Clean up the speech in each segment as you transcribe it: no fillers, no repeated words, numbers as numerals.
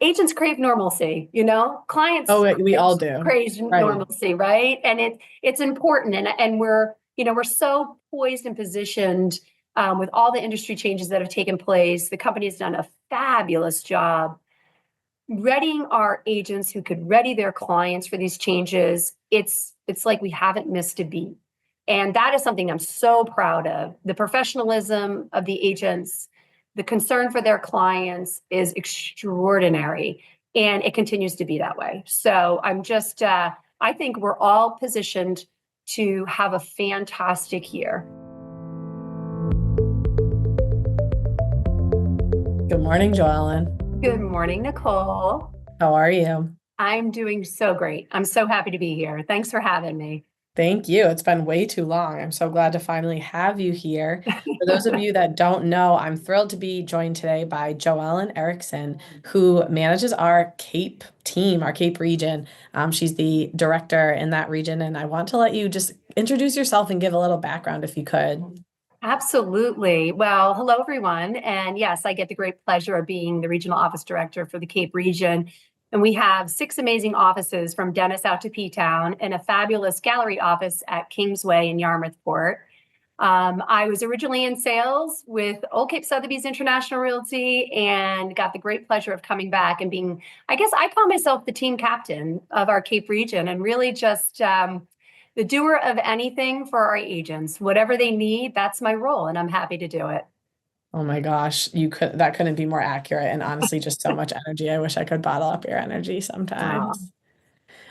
agents crave normalcy, clients Oh, we all do. crave Right. normalcy, right? And it's important. And we're so poised and positioned with all the industry changes that have taken place. The company has done a fabulous job readying our agents who could ready their clients for these changes. It's like we haven't missed a beat. And that is something I'm so proud of. The professionalism of the agents, the concern for their clients is extraordinary. And it continues to be that way. So I think we're all positioned to have a fantastic year. Good morning, Joellen. Good morning, Nicole. How are you? I'm doing so great. I'm so happy to be here. Thanks for having me. Thank you. It's been way too long. I'm so glad to finally have you here. For those of you that don't know, I'm thrilled to be joined today by Joellen Erickson, who manages our Cape team, our Cape region. She's the director in that region, and I want to let you just introduce yourself and give a little background if you could. Absolutely. Well, hello, everyone. And yes, I get the great pleasure of being the regional office director for the Cape region. And we have 6 amazing offices from Dennis out to P-Town and a fabulous gallery office at Kingsway in Yarmouthport. I was originally in sales with Old Cape Sotheby's International Realty and got the great pleasure of coming back and being, I guess I call myself the team captain of our Cape region and really just the doer of anything for our agents. Whatever they need, that's my role, and I'm happy to do it. Oh my gosh, that couldn't be more accurate and honestly just so much energy. I wish I could bottle up your energy sometimes.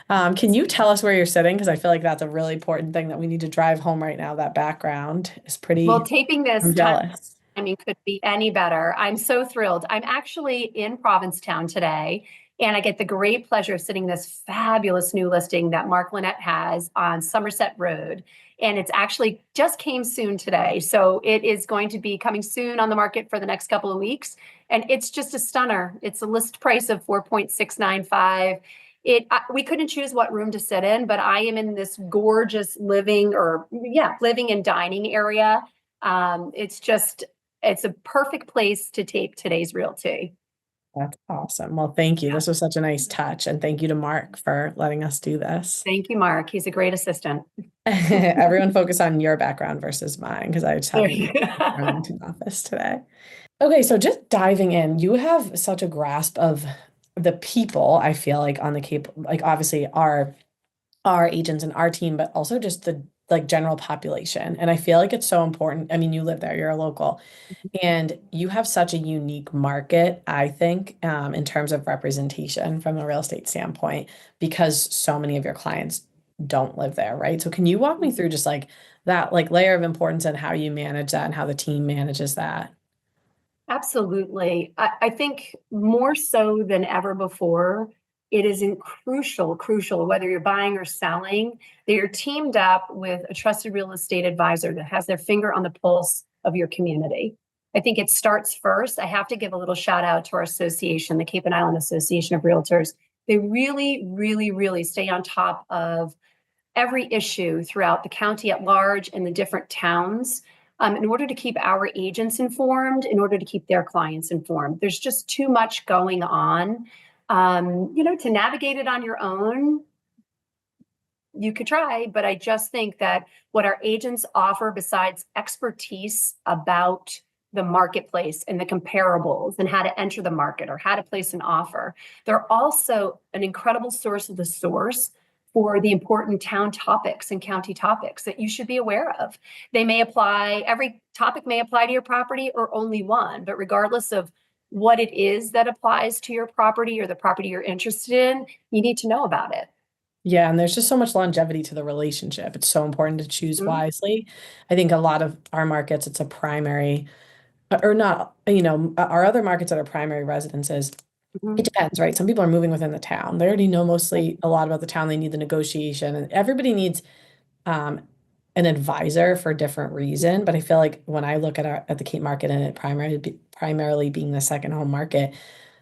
Can you tell us where you're sitting? Because I feel like that's a really important thing that we need to drive home right now. That background is Well, pretty, taping I'm this jealous. timing could be any better. I'm so thrilled. I'm actually in Provincetown today, and I get the great pleasure of sitting this fabulous new listing that Mark Lynette has on Somerset Road. And it's actually just came soon today. So it is going to be coming soon on the market for the next couple of weeks. And it's just a stunner. It's a list price of 4.695. We couldn't choose what room to sit in, but I am in this gorgeous living and dining area. It's a perfect place to tape today's Realty. That's awesome. Well, thank you. Yeah. This was such a nice touch. And thank you to Mark for letting us do this. Thank you, Mark. He's a great assistant. Everyone focus on your background versus mine because I just have There me you go. running to the office today. Okay, so just diving in, you have such a grasp of the people, I feel like on the Cape, like obviously our agents and our team, but also just the like general population. And I feel like it's so important. I mean, you live there, you're a local, and you have such a unique market, I think, in terms of representation from a real estate standpoint, because so many of your clients don't live there, right? So can you walk me through just like that like layer of importance and how you manage that and how the team manages that? Absolutely. I think more so than ever before, it is crucial, whether you're buying or selling, that you're teamed up with a trusted real estate advisor that has their finger on the pulse of your community. I think it starts first. I have to give a little shout out to our association, the Cape and Island Association of Realtors. They really, really, really stay on top of every issue throughout the county at large and the different towns in order to keep our agents informed, in order to keep their clients informed. There's just too much going on. To navigate it on your own, you could try, but I just think that what our agents offer, besides expertise about the marketplace and the comparables and how to enter the market or how to place an offer, they're also an incredible source of the source for the important town topics and county topics that you should be aware of. Every topic may apply to your property or only one, but regardless of what it is that applies to your property or the property you're interested in, you need to know about it. Yeah, and there's just so much longevity to the relationship. It's so important to choose Mhm. wisely. I think a lot of our markets, it's a primary, or not, our other markets that are primary residences, it Mhm. depends, right? Some people are moving within the town. They already know mostly a lot about the town. They need the negotiation, and everybody needs um, an advisor for a different reason. But I feel like when I look at the Cape market and it primarily being the second home market,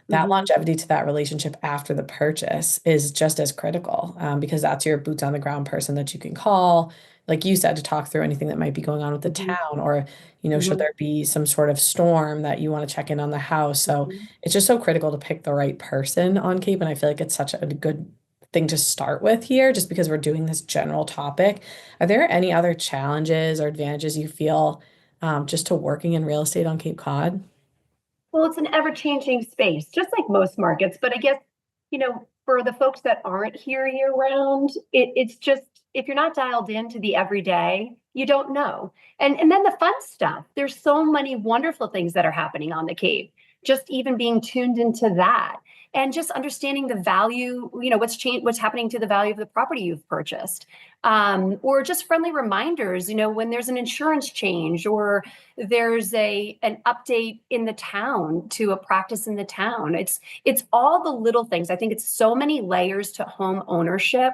that Mhm. longevity to that relationship after the purchase is just as critical, because that's your boots on the ground person that you can call, like you said, to talk through anything that might be going on with the Mhm. town, or, should Mhm. there be some sort of storm that you want to check in on the house. So Mhm. it's just so critical to pick the right person on Cape. And I feel like it's such a good thing to start with here, just because we're doing this general topic. Are there any other challenges or advantages you feel, just to working in real estate on Cape Cod? Well, it's an ever-changing space, just like most markets. But I guess, for the folks that aren't here year-round, it's just if you're not dialed into the everyday, you don't know. And then the fun stuff. There's so many wonderful things that are happening on the Cape. Just even being tuned into that and just understanding the value, what's happening to the value of the property you've purchased. Or just friendly reminders, when there's an insurance change or there's an update in the town to a practice in the town. It's all the little things. I think it's so many layers to home ownership.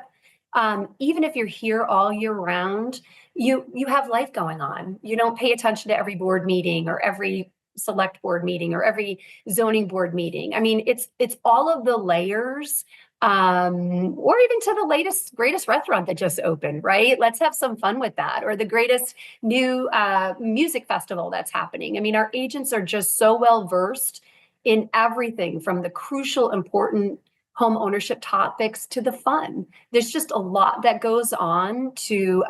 Even if you're here all year round, you have life going on. You don't pay attention to every board meeting or every select board meeting or every zoning board meeting. I mean, it's all of the layers, or even to the latest greatest restaurant that just opened, right? Let's have some fun with that, or the greatest new music festival that's happening. I mean, our agents are just so well versed in everything from the crucial, important home ownership topics to the fun. There's just a lot that goes on to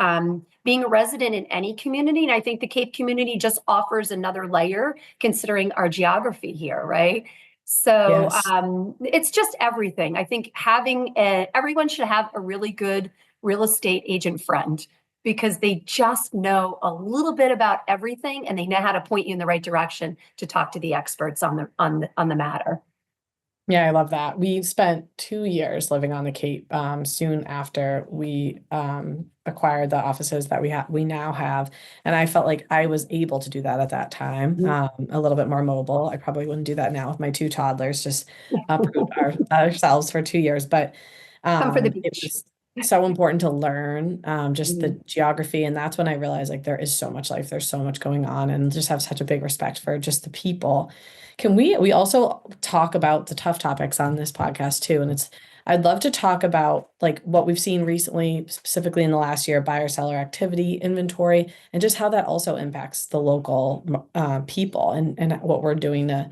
being a resident in any community. And I think the Cape community just offers another layer considering our geography here, right? So Yes. it's just everything. I think everyone should have a really good real estate agent friend because they just know a little bit about everything and they know how to point you in the right direction to talk to the experts on the matter. Yeah, I love that. We spent 2 years living on the Cape, soon after we acquired the offices that we now have. And I felt like I was able to do that at that time, Mhm. a little bit more mobile. I probably wouldn't do that now with my two toddlers, just uproot ourselves for 2 years. But Come for the it beach. was so important to learn, just the Mhm. geography. And that's when I realized like there is so much life, there's so much going on, and just have such a big respect for just the people. Can we also talk about the tough topics on this podcast too? And I'd love to talk about like what we've seen recently, specifically in the last year, buyer seller activity inventory, and just how that also impacts the local people, and what we're doing to,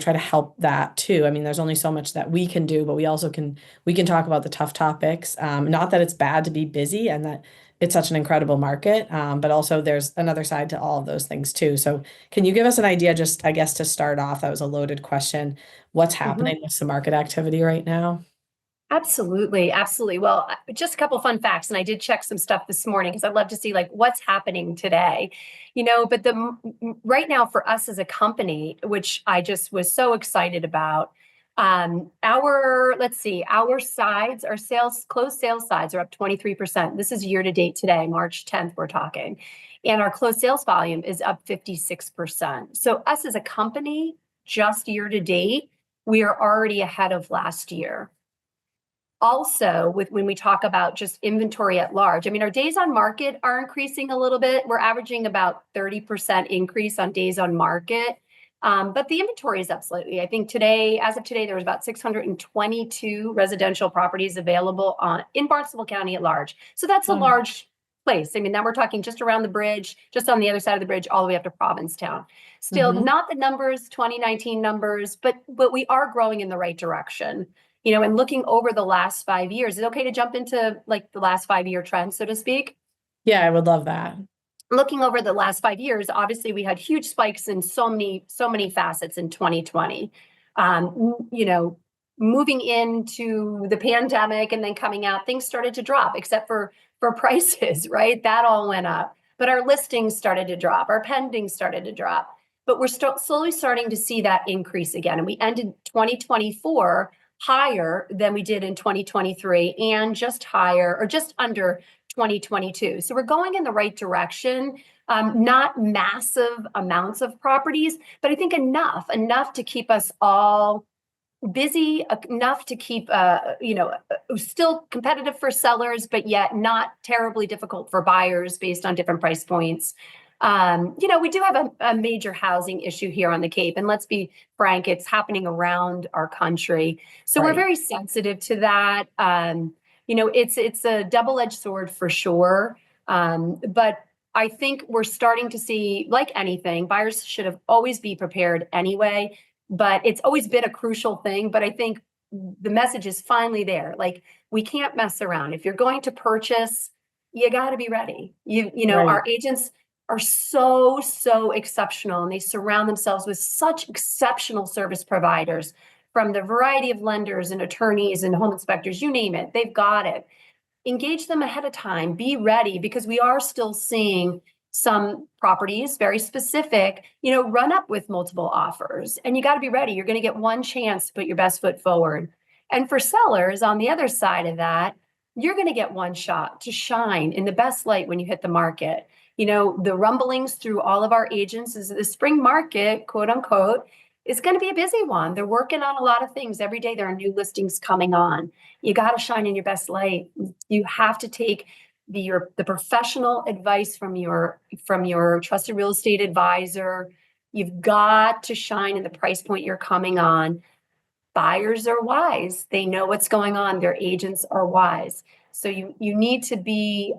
try to help that too. I mean, there's only so much that we can do, but we can talk about the tough topics. Not that it's bad to be busy and that it's such an incredible market, but also there's another side to all of those things too. So can you give us an idea, just I guess to start off, that was a loaded question, what's Mhm. happening with the market activity right now? Absolutely, absolutely. Well, just a couple fun facts, and I did check some stuff this morning because I'd love to see like what's happening today. But right now for us as a company, which I just was so excited about, our let's see, our closed sales sides are up 23%. This is year to date today, March 10th, we're talking, and our closed sales volume is up 56%. So us as a company, just year to date, we are already ahead of last year. Also, when we talk about just inventory at large, I mean, our days on market are increasing a little bit. We're averaging about 30% increase on days on market. But the inventory is up slightly. I think today, as of today, there was about 622 residential properties available in Barnstable County at large. So that's a Wow. large place. I mean, now we're talking just around the bridge, just on the other side of the bridge, all the way up to Provincetown. Still Hmm. not the numbers, 2019 numbers, but we are growing in the right direction. And looking over the last 5 years, is it okay to jump into like the last 5 year trend, so to speak? Yeah, I would love that. Looking over the last 5 years, obviously we had huge spikes in so many facets in 2020. Moving into the pandemic and then coming out, things started to drop, except for prices, right? That all went up. But our listings started to drop, our pendings started to drop. But we're slowly starting to see that increase again. And we ended 2024 higher than we did in 2023 and just higher or just under 2022. So we're going in the right direction. Not massive amounts of properties, but I think enough to keep us all busy, enough to keep, still competitive for sellers, but yet not terribly difficult for buyers based on different price points. We do have a major housing issue here on the Cape, and let's be frank, it's happening around our country. So we're Right. very sensitive to that. It's a double-edged sword for sure. But I think we're starting to see, like anything, buyers should have always be prepared anyway, but it's always been a crucial thing. But I think the message is finally there. Like, we can't mess around. If you're going to purchase, you got to be ready. Right. Our agents are so exceptional, and they surround themselves with such exceptional service providers from the variety of lenders and attorneys and home inspectors, you name it, they've got it. Engage them ahead of time, be ready, because we are still seeing some properties, very specific, run up with multiple offers, and you got to be ready. You're going to get one chance to put your best foot forward. And for sellers on the other side of that, you're going to get one shot to shine in the best light when you hit the market. The rumblings through all of our agents is that the spring market, quote unquote, is going to be a busy one. They're working on a lot of things every day. There are new listings coming on. You got to shine in your best light. You have to take the professional advice from your trusted real estate advisor. You've got to shine in the price point you're coming on. Buyers are wise. They know what's going on. Their agents are wise. So you need to be,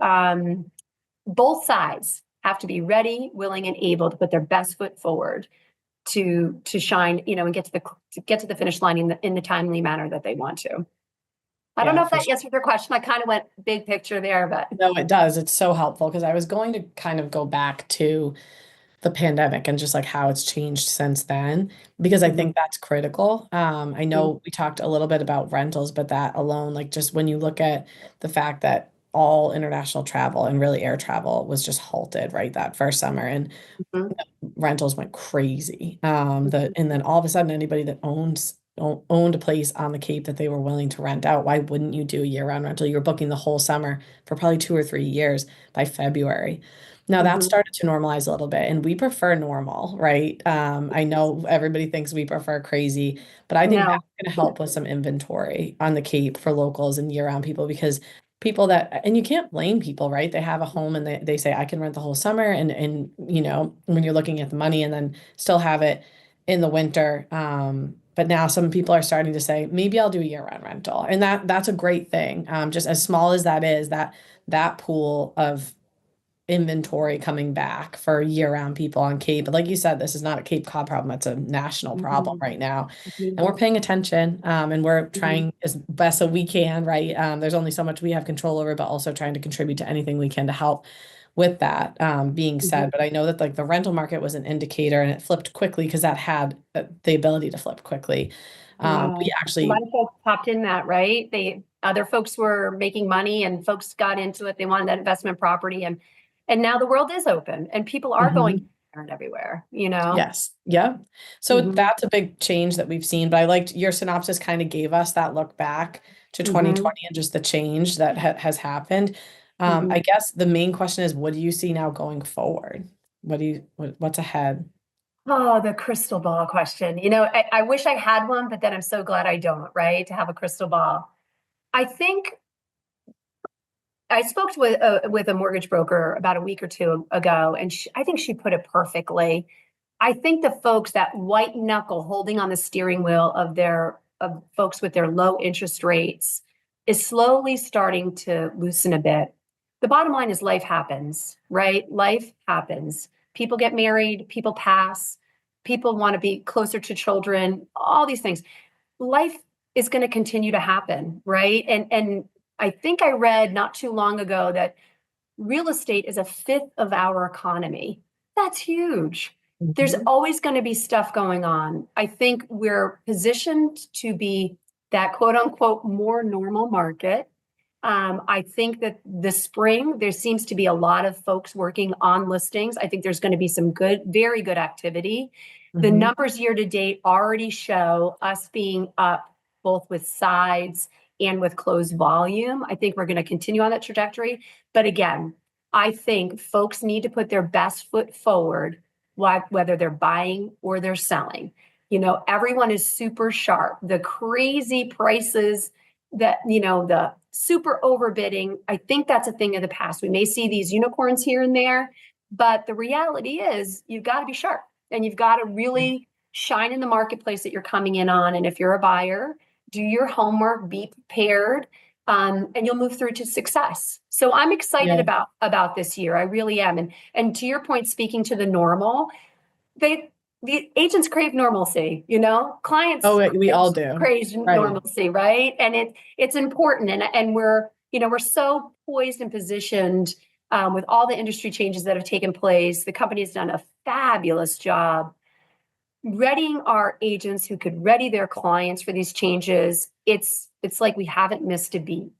both sides have to be ready, willing, and able to put their best foot forward to shine, and get to the finish line in the timely manner that they want to. I don't Yeah, know if for that answered your question. I kind of went big picture there, but No, it does. It's so helpful because I was going to kind of go back to the pandemic and just like how it's changed since then, because I Mhm, think that's critical. I mhm, know we talked a little bit about rentals, but that alone, like just when you look at the fact that all international travel and really air travel was just halted right that first summer, and mhm, rentals went crazy. mhm, And then all of a sudden, anybody that owned a place on the Cape that they were willing to rent out, why wouldn't you do a year-round rental? You were booking the whole summer for probably 2 or 3 years by February. Now that mhm. started to normalize a little bit, and we prefer normal, right? I know everybody thinks we prefer crazy, but I think that's No. going to help with some inventory on the Cape for locals and year-round people, because people that, and you can't blame people, right? They have a home and they say, I can rent the whole summer. And, when you're looking at the money and then still have it in the winter. But now some people are starting to say, maybe I'll do a year-round rental. And that's a great thing. Just as small as that is, that pool of inventory coming back for year-round people on Cape. But like you said, this is not a Cape Cod problem. It's a national problem Mhm, right now. mhm, And we're paying attention, and we're mhm, trying as best as we can, right? There's only so much we have control over, but also trying to contribute to anything we can to help with that, being mhm. said. But I know that like the rental market was an indicator and it flipped quickly because that had the ability to flip quickly. Yeah. We A lot actually, of folks popped in that, right? Other folks were making money, and folks got into it. They wanted that investment property, and now the world is open and people are going Mhm. everywhere. Yes. Yeah. So Mhm, that's a big change that we've seen. But I liked your synopsis kind of gave us that look back to mhm, 2020 and just the change that has happened. I mhm. guess the main question is, what do you see now going forward? What's ahead? Oh, the crystal ball question. I wish I had one, but then I'm so glad I don't, right? To have a crystal ball. I think I spoke with a mortgage broker about a week or two ago, and I think she put it perfectly. I think the folks, that white knuckle holding on the steering wheel of folks with their low interest rates, is slowly starting to loosen a bit. The bottom line is life happens, right? Life happens. People get married, people pass, people want to be closer to children, all these things. Life is going to continue to happen, right? And I think I read not too long ago that real estate is a fifth of our economy. That's huge. There's Mhm. always going to be stuff going on. I think we're positioned to be that quote unquote more normal market. I think that this spring, there seems to be a lot of folks working on listings. I think there's going to be some good, very good activity. The Mhm. numbers year to date already show us being up both with sides and with closed volume. I think we're going to continue on that trajectory. But again, I think folks need to put their best foot forward, whether they're buying or they're selling. Everyone is super sharp. The crazy prices the super overbidding, I think that's a thing of the past. We may see these unicorns here and there, But the reality is you've got to be sharp and you've got to really shine in the marketplace that you're coming in on. And if you're a buyer, do your homework, be prepared, and you'll move through to success. So I'm excited about this year. I really am. And to your point, speaking to the normal, the agents crave normalcy, clients Oh, we all do. crave normalcy, right? And it's important. And we're so poised and positioned with all the industry changes that have taken place. The company's done a fabulous job readying our agents who could ready their clients for these changes. It's like we haven't missed a beat.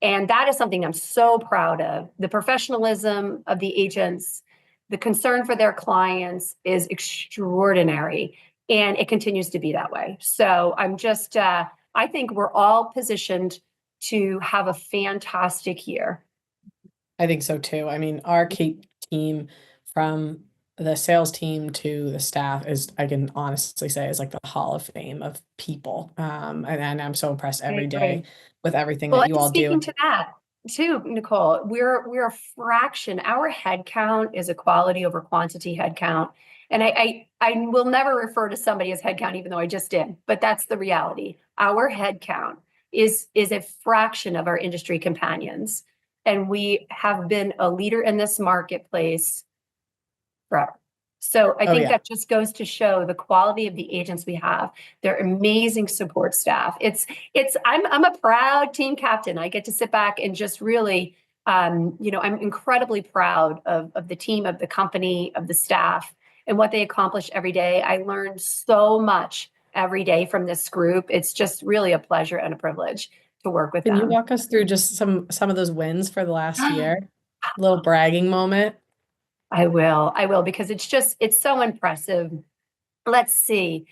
And that is something I'm so proud of. The professionalism of the agents, the concern for their clients is extraordinary, and it continues to be that way. So I'm just, I think we're all positioned to have a fantastic year. I think so too. I mean, our Cape team, from the sales team to the staff, is, I can honestly say, is like the Hall of Fame of people. And I'm so impressed every day with everything that you all do. Speaking to that too, Nicole, we're a fraction. Our head count is a quality over quantity head count. And I will never refer to somebody as head count, even though I just did, but that's the reality. Our head count is a fraction of our industry companions. And we have been a leader in this marketplace forever. So I think that just goes to show the quality of the agents we have. They're amazing support staff. I'm a proud team captain. I get to sit back and just really, I'm incredibly proud of the team, of the company, of the staff, and what they accomplish every day. I learned so much every day from this group. It's just really a pleasure and a privilege to work with them. Can you walk us through just some of those wins for the last year? A little bragging moment. I will, because it's so impressive. Let's see.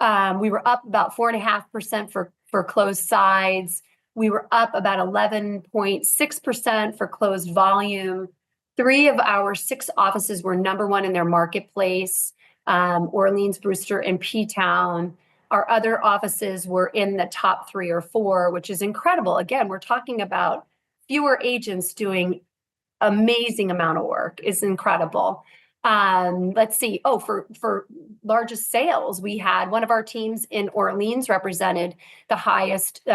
We were up about 4.5% for closed sides. We were up about 11.6% for closed volume. 3 of our 6 offices were #1 in their marketplace, Orleans, Brewster, and P-Town. Our other offices were in the top 3 or 4, which is incredible. Again, we're talking about fewer agents doing amazing amount of work. Is incredible. Let's see. Oh, for largest sales, we had one of our teams in Orleans represented the highest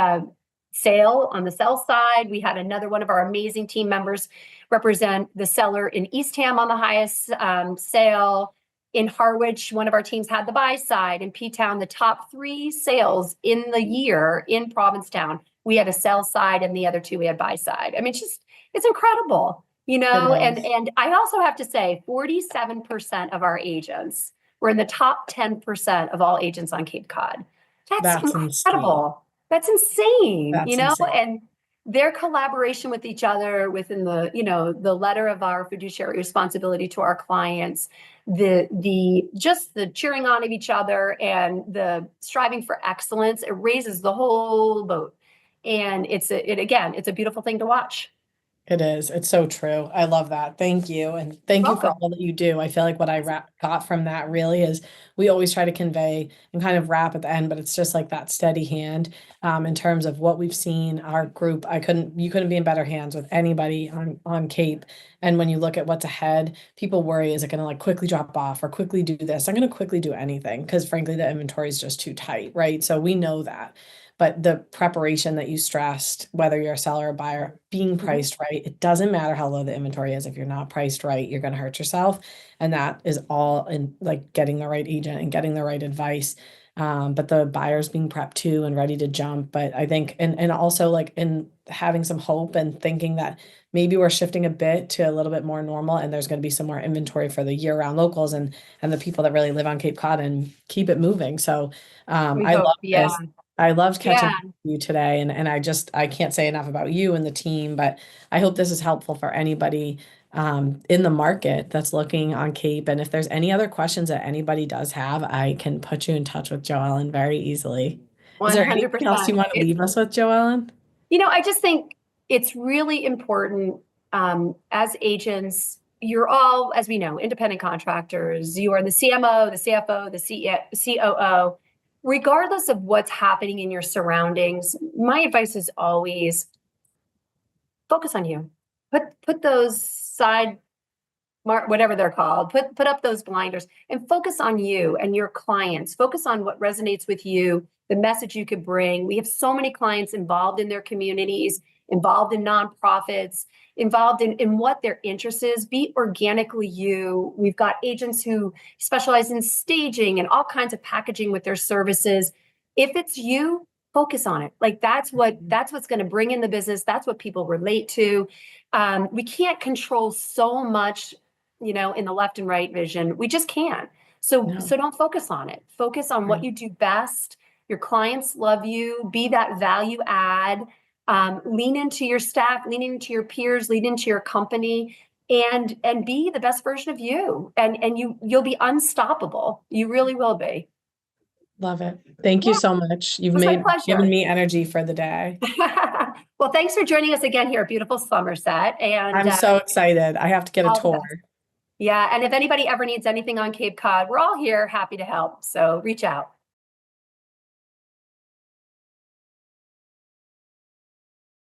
sale on the sell side. We had another one of our amazing team members represent the seller in Eastham on the highest sale. In Harwich, one of our teams had the buy side. In P-Town, the top 3 sales in the year in Provincetown, we had a sell side, and the other 2 we had buy side. I mean, it's incredible. And I also have to say 47% of our agents were in the top 10% of all agents on Cape Cod. That's incredible. Insane. That's insane, insane. And their collaboration with each other within the letter of our fiduciary responsibility to our clients, the cheering on of each other and the striving for excellence, it raises the whole boat. And it's a beautiful thing to watch. It is. It's so true. I love that. Thank you. And thank you for all that you do. I feel like what I got from that really is we always try to convey and kind of wrap at the end, but it's just like that steady hand in terms of what we've seen. Our group, you couldn't be in better hands with anybody on Cape. And when you look at what's ahead, people worry, is it going to like quickly drop off or quickly do this? I'm going to quickly do anything because frankly, the inventory is just too tight, right? So we know that. But the preparation that you stressed, whether you're a seller or buyer, being priced right, it doesn't matter how low the inventory is. If you're not priced right, you're going to hurt yourself. And that is all in like getting the right agent and getting the right advice. But the buyers being prepped too and ready to jump. But I think, and also like in having some hope and thinking that maybe we're shifting a bit to a little bit more normal and there's going to be some more inventory for the year-round locals and the people that really live on Cape Cod and keep it moving. So I love this. I loved catching up with you today, and I can't say enough about you and the team, but I hope this is helpful for anybody in the market that's looking on Cape. And if there's any other questions that anybody does have, I can put you in touch with Joellen very easily. 100%. Is there anything else you want to leave us with, Joellen? I just think it's really important as agents. You're all, as we know, independent contractors. You are the CMO, the CFO, the COO. Regardless of what's happening in your surroundings, my advice is always focus on you. Put those side whatever they're called, put up those blinders and focus on you and your clients. Focus on what resonates with you, the message you could bring. We have so many clients involved in their communities, involved in nonprofits, involved in what their interest is. Be organically you. We've got agents who specialize in staging and all kinds of packaging with their services. If it's you, focus on it. Like that's what's going to bring in the business. That's what people relate to. We can't control so much, in the left and right vision. We just can't. So don't focus on it. Focus on what you do best. Your clients love you. Be that value add. Lean into your staff, lean into your peers, lean into your company, and be the best version of you. And you'll be unstoppable. You really will be. Love it. Thank you so much. You've given me energy for the day. Well, thanks for joining us again here at beautiful Somerset. And I'm so excited. I have to get a tour. Yeah. And if anybody ever needs anything on Cape Cod, we're all here, happy to help. So reach out.